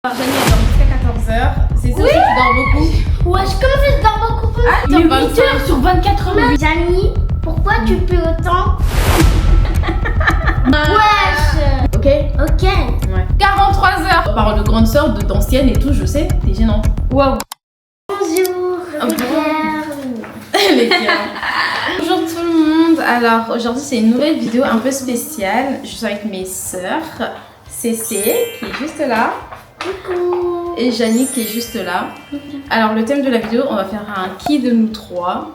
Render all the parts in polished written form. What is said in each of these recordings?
Janie, elle dort jusqu'à 14h. C'est ça aussi, tu dors beaucoup. Wesh, comment ça je dors beaucoup plus? Ah, Mais 8 heures sur 24 heures. Janie, pourquoi tu peux autant? Wesh. Ok. Ok. Ouais. 43h. On parle de grande sœur, d'ancienne et tout, je sais. T'es gênant. Waouh. Bonjour, Pierre. Les gars. Bonjour tout le monde. Alors aujourd'hui c'est une nouvelle vidéo un peu spéciale. Je suis avec mes sœurs. Cécé qui est juste là. Coucou. Et Janie qui est juste là. Alors le thème de la vidéo, on va faire un qui de nous trois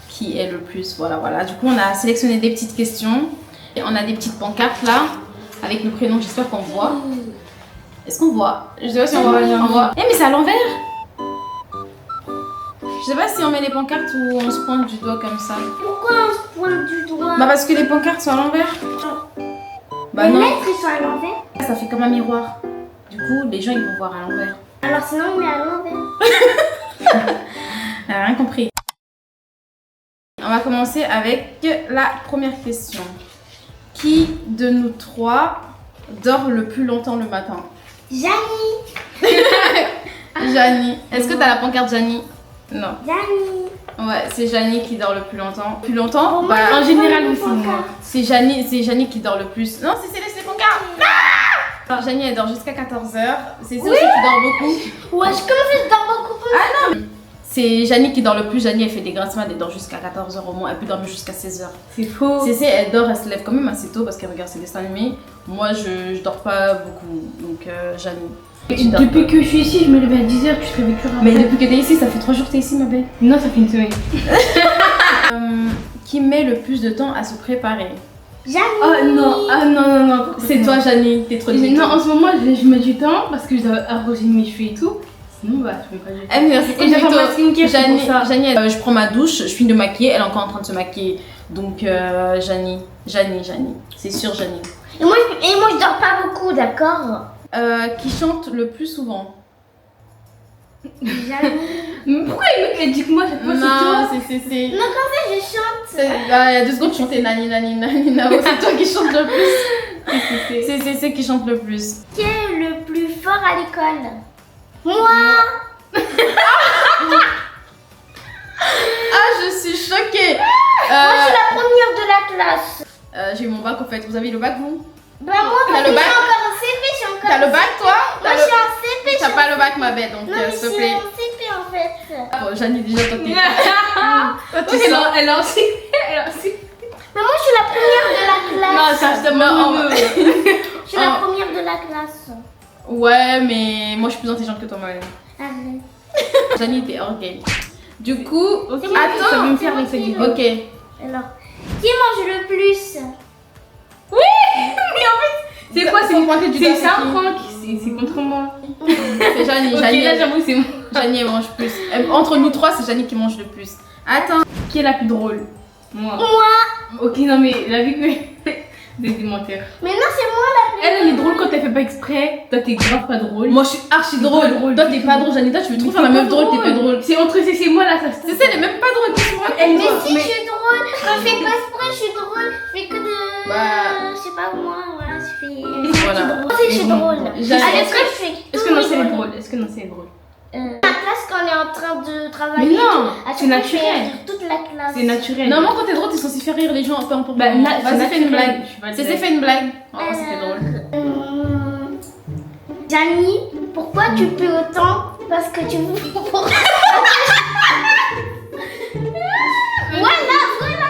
qui est le plus. Voilà. Du coup on a sélectionné des petites questions. Et on a des petites pancartes là avec nos prénoms. J'espère qu'on voit. Est-ce qu'on voit? Je sais pas si on voit. Eh mais c'est à l'envers. Je sais pas si on met les pancartes ou on se pointe du doigt comme ça. Pourquoi on se pointe du doigt? Bah parce que les pancartes sont à l'envers. Bah Les non. lettres ils sont à l'envers. Ça fait comme un miroir. Du coup les gens ils vont voir à l'envers. Alors sinon on met à l'envers. Elle a rien compris. On va commencer avec la première question. Qui de nous trois dort le plus longtemps le matin? Janie. Janie. Est-ce que t'as la pancarte Janie? Non. Janie. Ouais, c'est Janie qui dort le plus longtemps. Plus longtemps? Bon, Bah, En général aussi, moi. c'est Janie qui dort le plus. Non, c'est laisse les pancartes. Alors Janie elle dort jusqu'à 14h. C'est ça aussi qui dort beaucoup. Wesh, comment ça je dors beaucoup plus? C'est Janie qui dort le plus. Janie elle fait des grasses mat, elle dort jusqu'à 14h au moins. Elle peut dormir jusqu'à 16h. C'est faux. Cécé elle dort, elle se lève quand même assez tôt parce qu'elle regarde ses dessins animés. Moi je dors pas beaucoup. Donc Janie. Tu dors Depuis que je suis ici, je me lève à 10h, tu te réveilles toujours Mais après. depuis que t'es ici, ça fait 3 jours que t'es ici ma belle. Non, ça fait une semaine. Qui met le plus de temps à se préparer? Janie. Oh non. C'est toi Janie, t'es trop Non, en ce moment, je mets du temps parce que je dois arroser mes cheveux et tout. Sinon, bah, je fais pas du temps. Eh, merci. Et j'ai fait ma skincare, c'est Janie, pour ça. Janie je prends ma douche, je finis de maquiller, elle est encore en train de se maquiller. Donc Janie. C'est sûr Janie. Et moi je dors pas beaucoup, d'accord? Qui chante le plus souvent? Janie. Mais pourquoi il dit que moi, chaque fois, c'est toi? Non, c'est... Non, quand ça je chante. Il y a 2 secondes, tu chantais nani nao. C'est toi qui chante le plus. C'est Cécé qui chante le plus. Qui est le plus fort à l'école? Moi. Ah, je suis choquée. Moi je suis la première de la classe. J'ai eu mon bac en fait. Vous avez le bac vous? Bah moi T'as parce le que je bac? suis encore en CP, je suis encore. T'as le bac toi? Moi je suis en CP. T'as pas le bac ma belle donc Non mais je s'il te suis plaît. en CP en fait. Bon, Janie déjà toi t'es... Toi, tu Oui, sens- elle a aussi. Elle a aussi. Mais moi je suis la première de la classe. Non, ça, je te Non, Je suis la Oh. première de la classe. Ouais mais moi je suis plus intelligente que toi ma belle. Arrête. Janie t'es orgueil. Du coup, Ok, C'est moi qui- ça va attends. me faire dans cette vidéo. Ok. Alors, qui mange le plus? C'est quoi? Faut pointer du C'est doigt, ça, c'est qui? Franck? C'est contre moi. C'est Janie. Ok, Janie, là, j'avoue, c'est moi. Janie elle mange plus. Entre nous trois, c'est Janie qui mange le plus. Attends. Qui est la plus drôle? Moi. Moi. Ok, non, mais la vie que. Des démentaires. Mais non, c'est moi la plus. Elle est drôle quand elle fait pas exprès. Toi, t'es grave pas drôle. Moi je suis archi drôle. pas drôle Toi du t'es tout. pas drôle, Janie. Toi tu veux trop Mais faire la t'es meuf drôle, t'es pas drôle. C'est entre c'est moi là, ça se C'est ça, elle est même pas drôle. qu'est-ce que tu racontes? Elle Mais voit, si, mais- je suis drôle. Quand je fais pas exprès, je suis drôle. Je fais que de. Bah. Je sais pas moi, voilà, je fais. Voilà. Moi aussi, je suis drôle. Janie, À l'école, je fais. Est-ce que non, c'est drôle? Est-ce que non, c'est drôle? La classe, quand on est en train de travailler. Mais non, à chaque c'est fois, je fais naturel. rire toute la classe. C'est naturel. Normalement quand t'es drôle, t'es censé faire rire les gens, peu importe. Bah, là, c'est vas-y fais une naturel. blague. Je suis pas Cécé direct. fait une blague. Oh c'était drôle. Janie, pourquoi tu peux autant? Parce que tu. Voilà,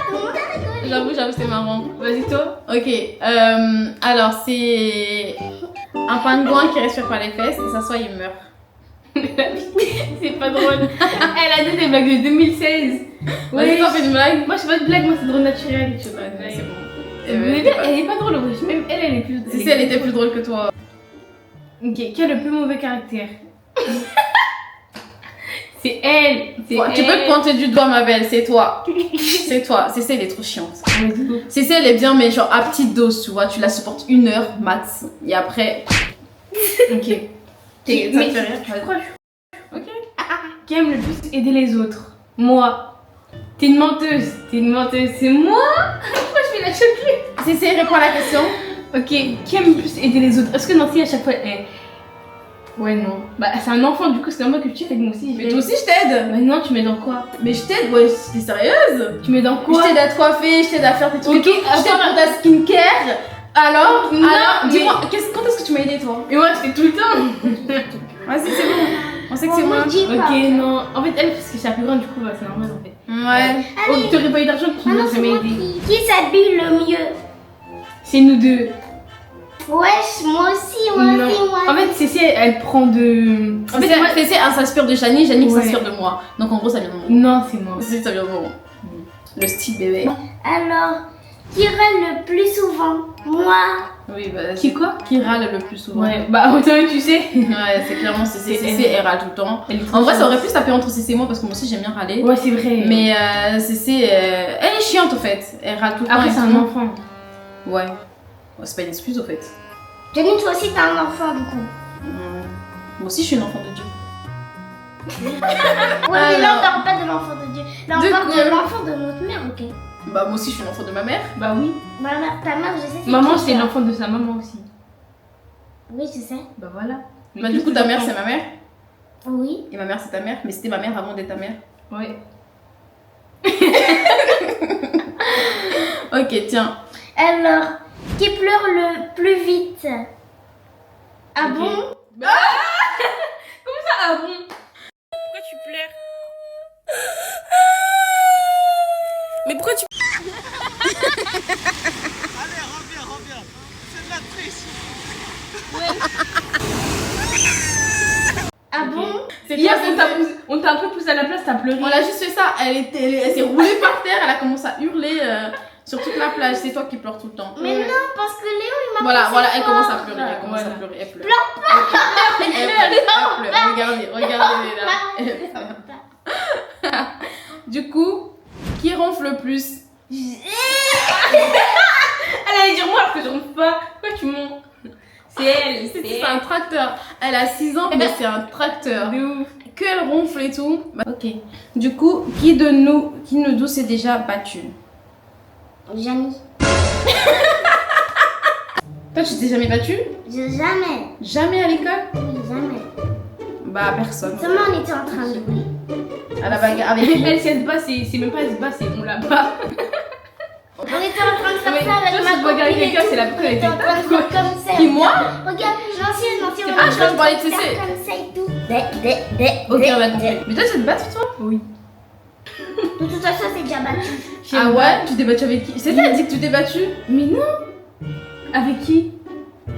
tout le monde a rigolé. J'avoue c'est marrant. Vas-y, toi. Ok, alors c'est un pingouin qui respire par les fesses et s'assoit il meurt. C'est pas drôle. Elle a dit des blagues de 2016. Vas-y t'en fais une blague. Moi, je fais pas de blague, moi, c'est drôle naturel. Je fais pas de Ouais, blague. c'est bon. Elle est pas drôle, wesh. Même elle est plus. Cécé elle était plus drôle que toi. Ok, qui a le plus mauvais caractère? C'est elle. C'est Tu peux te pointer du doigt ma belle, c'est toi. C'est toi. Cécé elle est trop chiante. Cécé elle est bien mais genre à petite dose tu vois, tu la supportes 1 heure max et après... Ok. Ça te fait Mais rire. je crois. Ok. Qui aime le plus aider les autres? Moi. T'es une menteuse. T'es une menteuse. C'est moi? Pourquoi je fais la choquée? Cécé répond à la question. Ok. Qui aime le plus aider les autres? Est-ce que Nancy à chaque fois. Ouais, non. Bah, c'est un enfant, du coup, c'est normal que tu t'aides moi aussi. Mais toi aussi, je t'aide. Bah, non, tu m'aides dans quoi? Mais je t'aide, ouais, t'es sérieuse? Tu m'aides dans quoi? Je t'aide à te coiffer, je t'aide à faire tes trucs. Ok, je t'aide pour ta skincare. Alors, Non, mais- dis-moi, quand est-ce que tu m'as aidé, toi? Et moi, je fais tout le temps. Vas-y, c'est bon. On sait que c'est Bon, moi. me dis Ok, pas. non. En fait, elle, parce que c'est la plus grande, du coup, bah, c'est normal en fait. Ouais. Oh, t'aurais pas eu d'argent, tu Ah m'aurais non, c'est jamais moi aidé. qui s'habille le mieux. C'est nous deux. Wesh, moi aussi, Non. En fait, Cécile, elle prend de. En fait, moi, elle s'inspire de Shani, Shani Ouais. s'inspire de moi. Donc en gros, ça vient de moi. Non, c'est moi. C'est ça vient de moi. Le style bébé. Alors, qui râle le plus souvent? Moi. Oui, bah. Qui quoi? Qui râle le plus souvent? Ouais, bah, autant tu sais. Ouais, c'est clairement CC. CC, elle râle tout le temps. Elle est trop En vrai, ça chiante. aurait pu se taper entre CC et moi parce que moi aussi j'aime bien râler. Ouais, c'est vrai. Mais CC, elle est chiante au fait. Elle râle tout le temps. Après, et c'est tout. un enfant. Ouais. Ouais, c'est pas une excuse au fait. Jenny, toi aussi, t'as un enfant, du coup. Moi aussi, je suis une enfant de Dieu. Ouais, mais là, Alors. on parle pas de l'enfant de Dieu. Là, on De parle quoi? de l'enfant de notre mère, ok? Bah, moi aussi, je suis une enfant de ma mère. Bah oui. Ma mère, ta mère, je sais. Maman, qui, c'est ça. l'enfant de sa maman aussi. Oui, je sais. Bah voilà. Bah, du coup, ta mère, c'est ma mère. Oui. Et ma mère, c'est ta mère. Mais c'était ma mère avant d'être ta mère. Ouais. Ok, tiens. Alors, qui pleure le plus vite? Ah Ok. bon? Ah bon? Pourquoi tu pleures? Mais pourquoi tu... Allez, reviens. C'est de la triche. Ah bon? C'est Hier, toi, on t'a un peu poussé à la place, t'as pleuré. On a juste fait ça. Elle s'est roulée par terre. Elle a commencé à hurler sur toute la plage. C'est toi qui pleures tout le temps. Mais non, parce que Léo, il m'a Voilà, poussé voilà, elle fort. commence à pleurer. Elle commence à Voilà. pleurer. Elle pleure. Pleure Elle pleure. Regardez là. Du coup, qui ronfle le plus? Elle allait dire moi alors que je ronfle pas. Pourquoi tu mens? C'est elle. C'est un tracteur. Elle a 6 ans, mais c'est un tracteur. De ouf. Qu'elle ronfle et tout. Ok. Du coup, qui de nous s'est déjà battu? Jamy. Toi, tu t'es jamais battu? Jamais. Jamais à l'école? Oui, jamais. Bah, personne. Seulement, on était en train de jouer. À la bagarre avec qui? Elle, si elle se bat, c'est même pas elle se bat, c'est on la bat. On était en train de faire Mais ça avec toi, ma si tu regardes copine et quelqu'un, tout. c'est la preuve, On était en train de faire comme ça. Qui, moi? Regarde, l'ancienne, Ah, je crois que je parlais de CC. Comme ça et tout. Ok, on a compris. Mais toi, tu te battu, toi? Oui. De toute façon, c'est déjà battu. Ah ouais? Tu t'es battu avec qui? C'est ça, elle dit que tu t'es battu? Mais non. Avec qui?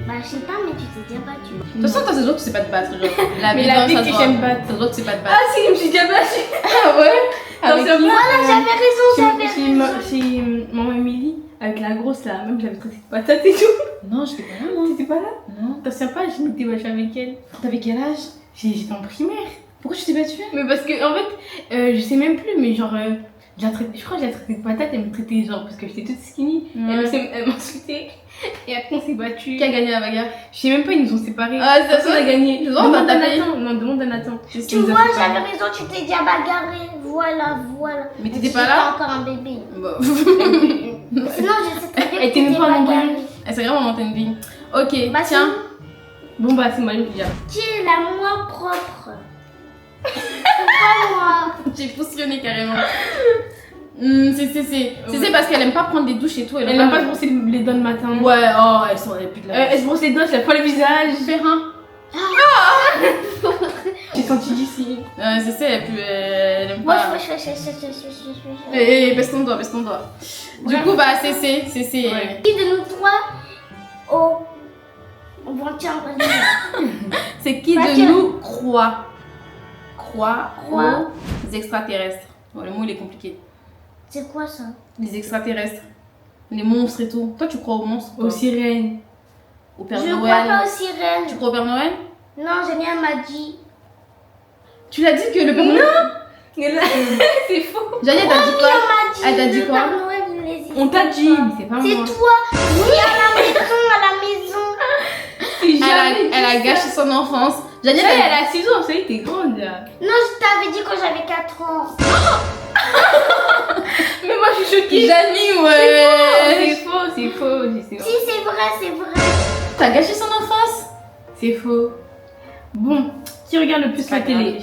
Bah, je sais pas, mais tu t'es déjà battu. De toute façon, toi, ça se voit que tu sais pas te battre. Genre. La Mais vie, la ça vie se que voit. j'aime battre. Ça se voit que tu sais pas te Ah battre. si, je me suis déjà battue. Ah ouais? Avec Dans ce qui? bloc, J'avais raison, j'avais chez raison. maman Émilie, avec la grosse là, même j'avais traité de patate et tout. Non, j'étais pas là, moi. T'étais pas là? Non. T'en souviens pas, je m'étais battue avec elle. T'avais quel âge? J'étais en primaire. Pourquoi tu t'es battu? Mais parce que en fait, je sais même plus, mais genre, je crois que j'ai traité de patate, elle me traitait genre parce que j'étais toute skinny. Ouais. Elle m'insultait. Et après on s'est battu. Qui a gagné la bagarre? Je sais même pas, ils nous ont séparés. Ah, c'est Personne ça. n'a gagné. Ils ont Demande à tapé. Nathan. Non, demande à Nathan. Tu Ils nous ont vois, séparés. j'avais raison, tu t'es déjà bagarré. Voilà. Mais t'étais pas J'étais là? encore un bébé. Bon. Sinon, je sais très bien Elle que était même t'étais pas en bagarré. embrouille. C'est vraiment monté une vie. Ok, Bah, tiens. Bon bah c'est moi déjà. Qui est la moins propre? Pourquoi moi? J'ai poussonné carrément. C'est parce qu'elle aime pas prendre des douches et tout. Elle n'aime pas se brosser les dents le matin. Ouais, oh, elles sont plus de la. Elle se brosse les dents, elle lave pas le visage. Fais un. J'ai senti d'ici. Elle aime pas. Wesh. Baisse ton doigt. Du coup, bah, c'est. Ouais. Qui de nous trois on va tiens, vas-y. C'est qui Parce de que- nous croit Croit. aux extraterrestres? Bon, le mot il est compliqué. C'est quoi ça? Les extraterrestres, les monstres et tout. Toi, tu crois aux monstres? Aux sirènes. Au Père Je crois Noël? pas aux sirènes. Tu crois au Père Noël? Non, Génia m'a dit. Tu l'as dit que le Père Noël. C'est faux. Janine, elle t'a dit quoi? Elle m'a dit. Elle t'a dit le quoi? Père Noël, il n'existe On t'a dit, pas. mais c'est pas C'est moi. toi. Oui, à la maison. Elle a gâché son enfance. Janine, Elle a 6 ans, ça y est, t'es grande là. Non, je t'avais dit quand j'avais 4 ans. Mais moi je suis choquée. Janine, C'est ouais. faux, c'est faux. Si, c'est vrai. T'as gâché son enfance? C'est faux. Bon, qui regarde le plus la télé?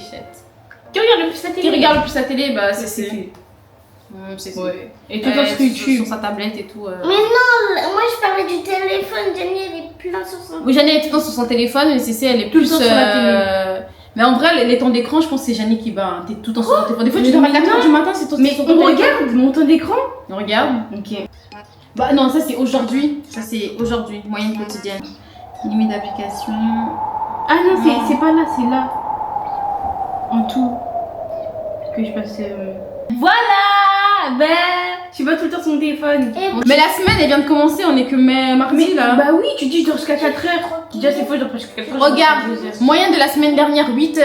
Qui regarde le plus la télé? Qui regarde le plus la télé? Bah, c'est C'est ouais. Et tout sur YouTube. Sur sa tablette et tout. Mais non, moi je parlais du téléphone. Jenny, elle est plein sur son Oui, Janie est tout le temps sur son téléphone, mais Cécile, elle est Tout le plus temps sur la télé. Mais en vrai, les temps d'écran, je pense que c'est Janie qui va. T'es tout le temps sur ton téléphone. Des fois, tu dors à mais 4h du matin, c'est ton Mais sur on ton téléphone. regarde mon temps d'écran? On regarde. Ok. Bah non, ça c'est aujourd'hui. Ça c'est aujourd'hui, moyenne quotidienne. Limite d'application. Ah non, Non. c'est pas là, c'est là. En tout. Que je passe. Voilà! Ben, je suis pas tout le temps sur mon téléphone. Mais la semaine, elle vient de commencer, on est que mardi là. Bah oui, tu dis je dors jusqu'à 4h. Déjà, c'est faux, je dors pas jusqu'à 4h. Regarde, moyenne de la semaine dernière, 8h.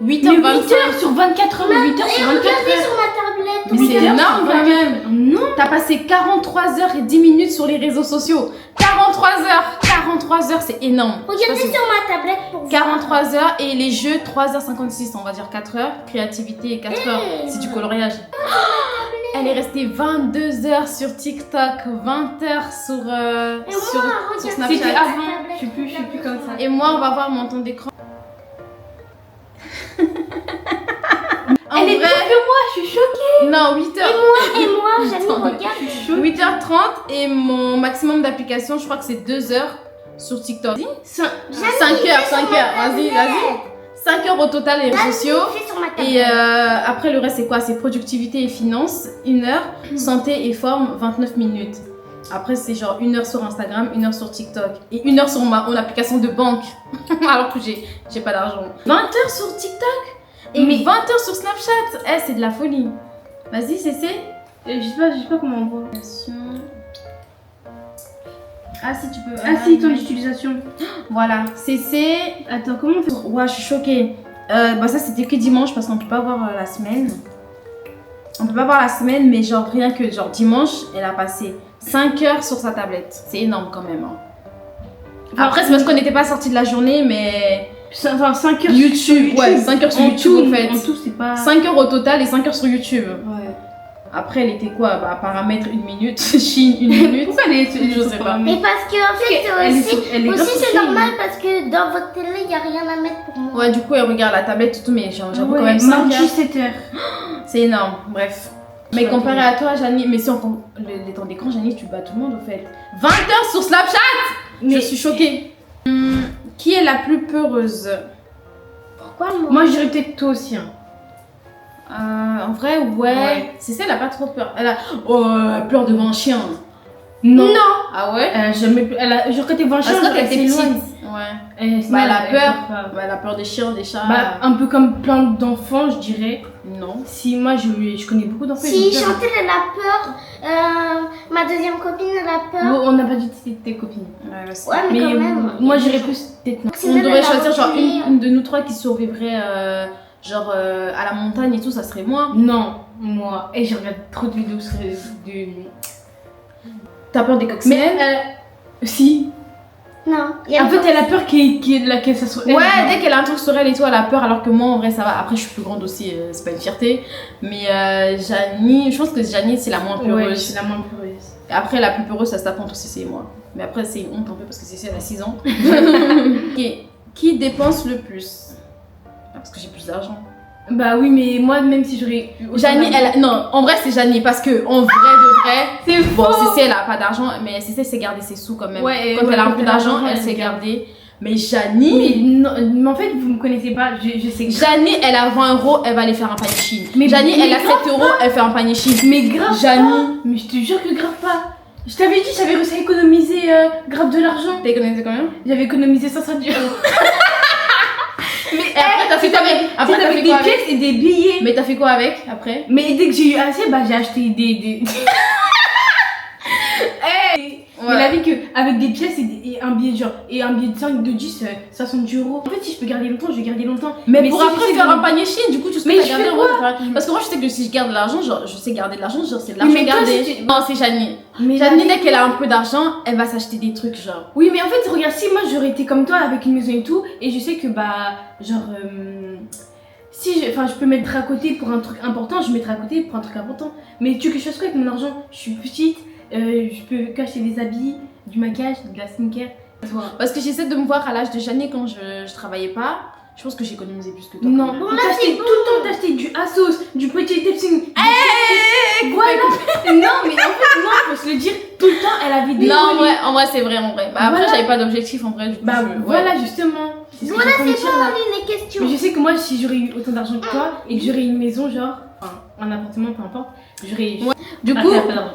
8h25. Mais 8h sur 24h, mais 8h sur 24h. Regardez sur ma tablette. Mais c'est 8 heures énorme sur quand même. Non. T'as passé 43h10 sur les réseaux sociaux. 43h, c'est énorme. Je sais pas Regardez si- sur ma tablette pour voir. 43h et les jeux 3h56, on va dire 4h. Créativité et 4h, c'est du coloriage. Elle est restée 22h sur TikTok, 20h sur, Et sur moi, sur regarde, Snapchat. C'était avant. Je suis plus comme ça. Et moi, on va voir mon temps d'écran. En Elle est pire vrai, que moi, je suis choquée. non, 8h. Et moi, Jenny, Attends, regarde. 8h30 et mon maximum d'application, je crois que c'est 2h sur TikTok. 5h, vas-y. 5h au total les réseaux sociaux. Je suis sur ma tablette. Et après, le reste, c'est quoi? C'est productivité et finance, 1h. Santé et forme, 29 minutes. Après, c'est genre 1h sur Instagram, 1h sur TikTok. Et 1h sur mon application de banque. Alors que j'ai pas d'argent. 20h sur TikTok. Et Mais- 20h sur Snapchat. Eh, c'est de la folie. Vas-y, Cécé. Je sais pas comment on voit. Ah, si tu peux. Ah si, ton utilisation. Voilà. Cécé. Attends, comment on fait? Ouais, je suis choquée. Bah ça c'était que dimanche parce qu'on peut pas voir la semaine. On peut pas voir la semaine, mais genre rien que genre dimanche, elle a passé 5 heures sur sa tablette. C'est énorme quand même. Hein. Après c'est parce qu'on n'était pas sorti de la journée, mais Enfin, 5 heures YouTube, sur ouais, 5 heures sur En YouTube tout, en fait. En tout, c'est pas. 5 heures au total et 5 heures sur YouTube. Ouais. Après elle était quoi? Bah paramètres 1 minute, Chine 1 minute. Pourquoi elle est Je sais pas. Mais parce que en fait Elle est aussi, sur- elle est aussi grave c'est sur normal parce que dans votre télé il y a rien à mettre pour moi. Ouais, du coup elle regarde la tablette et tout, mais j'avoue quand même 5 mardi heures. 7h. C'est énorme, bref. Mais comparé à toi, Janie, mais si on compte les temps d'écran, Janie, tu bats tout le monde au fait. 20 heures sur Snapchat. Je suis choquée. Qui est la plus peureuse? Pourquoi moi? Moi, je dirais peut-être toi aussi. Hein. En vrai, ouais. C'est ça, elle a pas trop peur. Elle pleure devant un chien. Non. Ah ouais? Elle a jamais. Genre quand t'es devant un chien, Parce que genre, elle elle était s'éloigne. petite. Ouais. Sinon, Bah, elle a peur. peut pas. Bah, elle a peur des chiens, des chats. Bah, un peu comme plein d'enfants, je dirais. Non. Si moi, je connais beaucoup d'enfants. Si ils ont peur. Chantal elle a peur, ma deuxième copine elle a peur. Bon, on n'a pas dit que c'était tes copines. Ouais, Ouais mais, quand même. moi, j'irais plus peut-être non. On Sinon, devrait elle a choisir genre reculé. une de nous trois qui survivrait genre à la montagne et tout, ça serait moi. Non, moi. Et je regarde trop de vidéos sur du. T'as peur des Mais coccinelles? si. Non. il y a En fait, pas- elle a peur qu'elle ça soit. Ouais, dès qu'elle a un truc sur elle et tout, elle a peur, alors que moi en vrai ça va. Après, je suis plus grande aussi, c'est pas une fierté. Mais Janie, je pense que Janie c'est la moins Ouais, peureuse. c'est la moins peureuse. Après, la plus peureuse, ça se tape entre Cécile et moi. Mais après, c'est une honte un peu parce que Cécile elle a 6 ans. Ok. Qui dépense le plus? Ah, parce que j'ai plus d'argent. Bah oui, mais moi, même si j'aurais. Janie, non, en vrai c'est Janie parce que en vrai de vrai. C'est Bon, faux. Cécile elle a pas d'argent, mais Cécile sait garder ses sous quand même. Ouais, quand ouais, elle a un quand peu elle a d'argent, l'argent, elle elle sait garde. garder. Mais Janie. Mais, non, mais en fait, vous me connaissez pas, je sais que. Janie, elle a 20 €, elle va aller faire un panier Chine. Mais- Janie, mais elle a 7 €, elle fait un panier Chine. Mais grave Janie. pas. Mais je te jure que grave pas. Je t'avais dit, j'avais réussi à économiser grave de l'argent. T'as économisé combien? J'avais économisé 500 €. Mais Et après, t'as fait quoi avec? Après, t'as fait avec quoi des avec? pièces et des billets. Mais t'as fait quoi avec après? Mais dès que j'ai eu assez, bah j'ai acheté des... Mais la vie que avec des pièces et un billet genre et un billet de 5 de 10 60 €. En fait si je peux garder longtemps, je vais garder longtemps. Mais pour si après je sais faire que- un panier Chine, du coup, tu sais Mais pas je garder fais en quoi vrai. Parce que moi, je sais que si je garde de l'argent, genre, je sais garder de l'argent, genre, c'est de l'argent Mais toi, gardé. si tu- Non, c'est Janie. Mais Janie, la dès qu'elle a un peu d'argent, elle va s'acheter des trucs, genre. Oui, mais en fait, regarde, si moi j'aurais été comme toi avec une maison et tout, et je sais que genre, si je peux mettre à côté pour un truc important, je mettrai à côté pour un truc important. Mais tu veux que je fasse quoi avec mon argent? Je suis petite, je peux qu'acheter des habits, du maquillage, de la skincare. Parce que j'essaie de me voir à l'âge de Janie quand je travaillais pas. Je pense que j'ai économisé plus que toi. Non, quand même. Bon, là, t'achetais c'est tout le temps, t'achetais du Asos, du petit Epson. Voilà. Non, mais en fait, non, faut se le dire, tout le temps, elle avait des Non, colis. en vrai, c'est vrai, en vrai. Bah, après, Voilà. j'avais pas d'objectif, en vrai. Du coup, Bah ouais. voilà, justement. C'est ce que Voilà, j'ai envie de c'est dire, bon, là. on lit les questions. Mais je sais que moi, si j'aurais eu autant d'argent que toi et que j'aurais une maison, genre, enfin, un appartement, peu importe, j'aurais. Ouais. Du Ah, coup, t'as pas d'argent.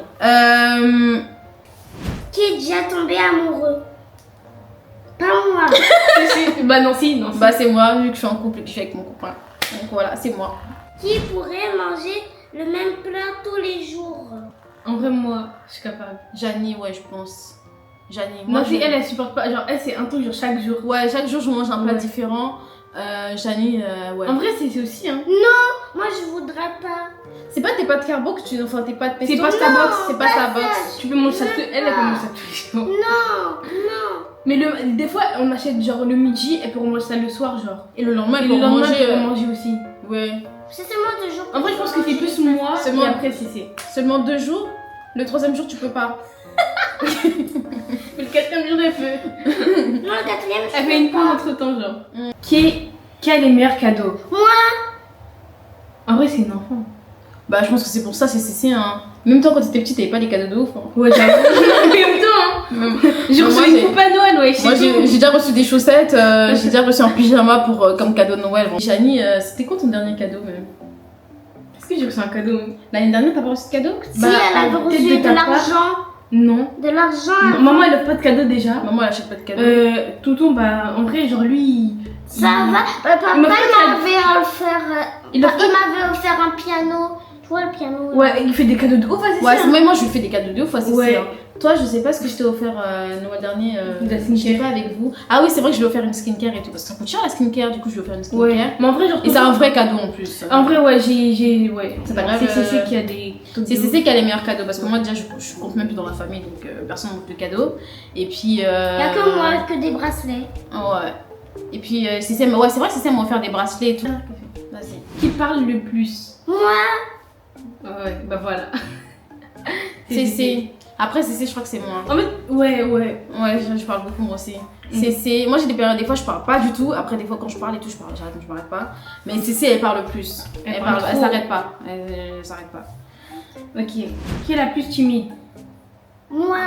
Qui est déjà tombé amoureux? Pas moi. Bah non, si, non. Si. bah, c'est moi, vu que je suis en couple et que je suis avec mon copain. Donc voilà, c'est moi. Qui pourrait manger le même plat tous les jours? En vrai, moi, je suis capable. Janie, ouais, je pense. Janie, Moi, moi, si elle supporte pas. Genre, elle, c'est un truc, genre, chaque jour. Ouais, chaque jour, je mange un plat Ouais. différent. Janie, ouais. En vrai, c'est aussi, hein. Moi, je voudrais pas. C'est pas tes pâtes carbo que tu. Enfin, tes pâtes pesto. C'est pas Starbucks. C'est pas Starbucks. Tu peux manger ça, elle peut manger ça tous les jours. Non. Mais des fois, on achète genre le midi et puis on mange ça le soir, genre. Et le lendemain, Et ils le vont lendemain, manger. on manger aussi. Ouais. C'est seulement 2 jours. En vrai, je pense que c'est plus moi C'est et moi. après, c'est. Seulement 2 jours. Le 3e jour, tu peux pas. Le 4e jour, elle peut. Non, le 4e, je Elle peux fait une pause pas. entre temps, genre. Qui a les meilleurs cadeaux? Moi. En vrai, c'est une enfant. Bah, je pense que c'est pour ça, c'est CC, hein. Même toi, quand t'étais petite, t'avais pas les cadeaux de ouf. Hein. Ouais, j'avoue. En même temps, hein. Même- J'ai Moi, reçu j'ai- une coupe à Noël, ouais. Moi, j'ai déjà reçu des chaussettes, j'ai déjà reçu un pyjama pour, comme cadeau de Noël. Bon. Janie, c'était quoi ton dernier cadeau, même? Est-ce que j'ai reçu un cadeau? L'année dernière, t'as pas reçu de cadeau? Si elle avait peut-être reçu de de ta part. l'argent. Non. De l'argent. Non, maman, elle offre pas de cadeau déjà. Maman, elle achète pas de cadeau. Tonton, bah, en vrai, genre lui. Ça va. Papa, Il il m'a fait m'avait offert. Il offre Il m'avait offert un piano. Tu vois le piano? là. Ouais, il fait des cadeaux de ouf, vas-y. Ouais, moi, je lui fais des cadeaux de ouf, c'est Ouais. ça. Toi, je sais pas ce que je t'ai offert Noël dernier. De la Je skincare. sais pas avec vous. Ah oui, c'est vrai que je lui ai offert une skincare et tout. Parce que ça coûte cher la skincare, du coup, je lui ai offert une skincare. Ouais. Mais en vrai, genre. Et c'est un vrai cadeau en plus. En vrai, ouais, ouais. C'est pas grave, C'est CC qui a des. C'est CC qui a les meilleurs cadeaux parce que moi déjà je compte même plus dans la famille donc personne n'a de cadeaux. Et puis. Il y a que moi que des bracelets. Ouais. Et puis CC, ouais, c'est vrai que CC m'a offert des bracelets et tout. Vas-y. Qui parle le plus? Moi. Ouais, bah voilà. CC. Après CC, je crois que c'est moi. En fait, ouais. Ouais, je parle beaucoup moi aussi. CC, moi j'ai des périodes, des fois je parle pas du tout. Après, des fois quand je parle et tout, j'arrête, je m'arrête pas. Mais CC, elle parle plus. Elle parle Elle trop. s'arrête pas. Elle s'arrête pas. Ok. Qui est la plus timide? Moi.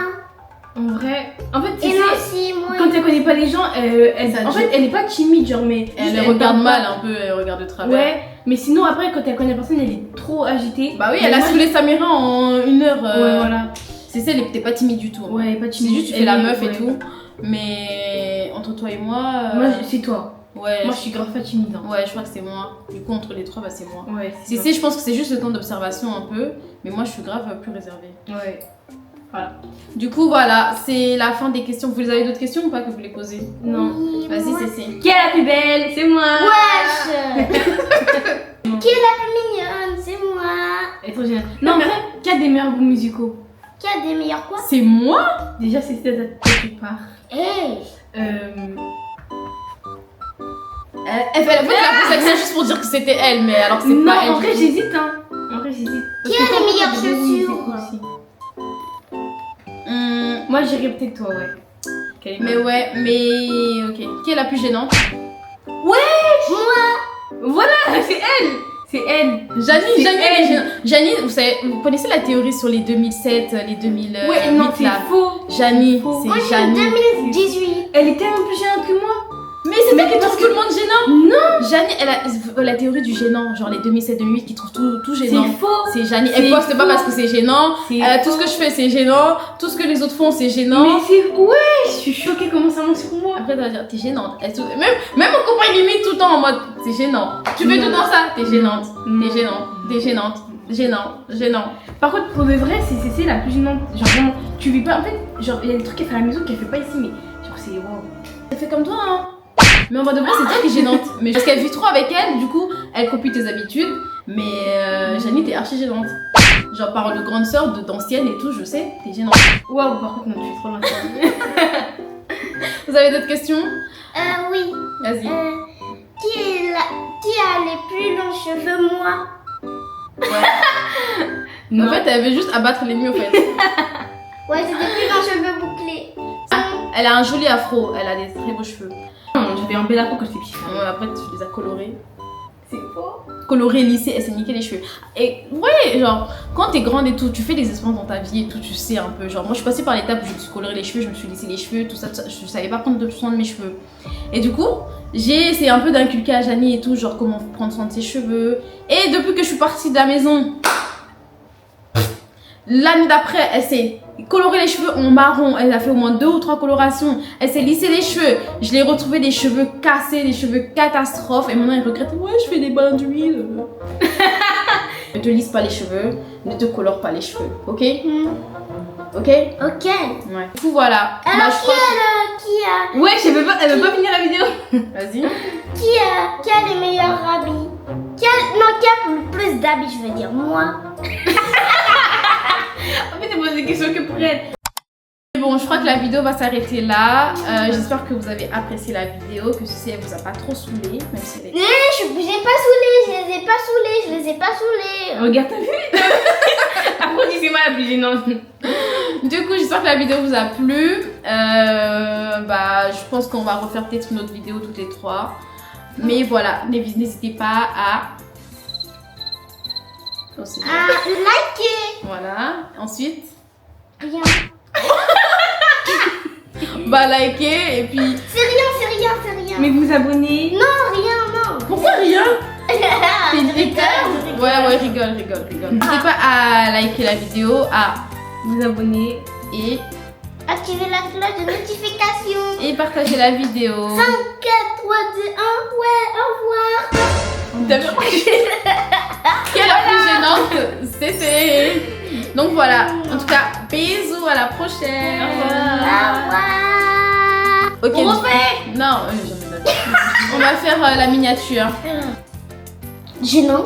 En vrai. En fait, Et CC, moi aussi. Moi. quand elle connaît pas les gens, Ça en joue. fait, elle est pas timide, genre, mais. Elle juste, regarde parle mal pas. un peu, elle regarde de travers. Ouais, mais sinon, après, quand elle connaît personne, elle est trop agitée. Bah oui, Mais elle a moi, saoulé Samira en 1 heure. Ouais, voilà. CC, elle était pas timide du tout. Ouais, elle est pas C'est timide. juste, tu fais Elle la est- meuf et ouais. tout. Mais entre toi et moi. Moi, c'est toi. Ouais, Moi, je suis grave pas timide. hein. ouais, je crois que c'est moi. Du coup, entre les trois, bah, c'est moi. Ouais, CC, je pense que c'est juste le temps d'observation un peu. Mais moi, je suis grave plus réservée. Ouais. Du coup, voilà, c'est la fin des questions. Vous avez d'autres questions ou pas que vous voulez poser? Non. Oui, Vas-y, moi. CC. Qui est la plus belle? C'est moi. Wesh. Qui est la plus mignonne? C'est moi. Elle est trop géniale. Non, mais qui a des meilleurs goûts musicaux? Qui a des meilleurs quoi? C'est moi? Déjà, c'est ça quelque part. Hey. Elle fait la pose l'accent juste pour dire que c'était elle, mais alors que c'est Non, pas elle. en vrai, j'hésite, hein. En vrai, j'hésite. Parce Qui a que les toi, meilleures t'as des goûts musicaux chaussures? aussi. Moi, j'irais peut-être toi, ouais. Quelle est Mais ma- ouais, mais ok. Qui est la plus gênante? Voilà, c'est elle. C'est elle. Janie, C'est Janie, elle. elle est gênante. Janie, vous connaissez la théorie sur les 2007, les 2008 Ouais, non, c'est là. faux. Janie, Faux. Moi, c'est j'ai Janie. 2018. Elle est tellement plus gênante que moi. Mais c'est Mais toi qui parce trouve tout le monde gênant. Non, Janie, elle a la théorie du gênant, genre les 2007-2008 qui trouvent tout c'est gênant. faux. C'est Janie, C'est elle poste pas faux. parce que c'est gênant. C'est Tout ce que je fais c'est gênant, tout ce que les autres font c'est gênant. Mais c'est. Ouais, je suis choquée comment ça monte sur moi. Après, tu vas dire, t'es gênante. Même mon copain il limite tout le temps en mode, c'est gênant. Tu fais Non. tout le temps ça, t'es gênante. Non. T'es gênante, t'es gênante, gênant. Par contre, pour de vrai, c'est la plus gênante. Genre vraiment, tu vis pas. En fait, genre, il y a des trucs qu'elle fait à la maison qu'elle fait pas ici, mais genre, c'est wow. Elle fait comme toi, hein. Mais en mode de vrai, c'est toi qui es gênante. Mais parce qu'elle vit trop avec elle, du coup, elle copie tes habitudes. Mais Janie, t'es archi gênante. Genre, par le grande sœur d'ancienne et tout, je sais, t'es gênante. Waouh, par contre, non, tu es trop loin. Vous avez d'autres questions? Oui. Vas-y. Qui a les plus longs cheveux? Moi. Non. En fait, elle veut juste abattre l'ennemi, au fait. Ouais, j'ai des plus longs cheveux bouclés. Elle a un joli afro, elle a des très beaux cheveux. Je j'avais un bel afro quand j'étais petite. Ouais, après, tu les as colorés. C'est faux. Coloré, lissé, elle s'est niqué les cheveux. Et ouais, genre, quand t'es grande et tout, tu fais des expériences dans ta vie et tout, tu sais un peu. Genre, moi je suis passée par l'étape où je me suis coloré les cheveux, je me suis lissé les cheveux, tout ça, je savais pas prendre soin de mes cheveux. Et du coup, j'ai essayé un peu d'inculquer à Janie et tout, genre comment prendre soin de ses cheveux. Et depuis que je suis partie de la maison, l'année d'après, elle s'est coloré les cheveux en marron. Elle a fait au moins 2 ou 3 colorations. Elle s'est lissé les cheveux. Je l'ai retrouvé des cheveux cassés, des cheveux catastrophes. Et maintenant, elle regrette. Ouais, je fais des bains d'huile. Ne te lisse pas les cheveux. Ne te colore pas les cheveux. Ok? Ok? Ok. Ouais. Du coup, voilà. Alors, Bah, je crois qui a Ouais, elle veut pas finir la vidéo. Vas-y. qui a les meilleurs habits? Qui a le plus d'habits, je veux dire, moi. En fait, elle pose des questions que pour elle. Bon, je crois que la vidéo va s'arrêter là. J'espère que vous avez apprécié la vidéo, que ceci elle vous a pas trop saoulé, même si elle est... Je les ai pas saoulés, je les ai pas saoulés. Regarde, t'as vu? Après, c'est moi la plus gênante. Du coup, j'espère que la vidéo vous a plu. Bah, je pense qu'on va refaire peut-être une autre vidéo toutes les 3. Mais voilà, n'hésitez pas à... Oh, c'est bien. Liker. Voilà. Ensuite, Rien. bah liker et puis... C'est rien. Mais vous abonnez. Non, rien, non. Pourquoi rien? C'est une rigole. Ouais, rigole. N'hésitez pas à liker la vidéo, à Vous abonnez. et Activez la cloche de notification. partager la vidéo. 5, 4, 3, 2, 1. Ouais, au revoir. T'as vu? Qui est la plus gênante? C'est. Donc voilà. En tout cas, bisous, à la prochaine. Au revoir. Au revoir. Ok. On refait. Non, j'en ai pas. On va faire la miniature. Gênant.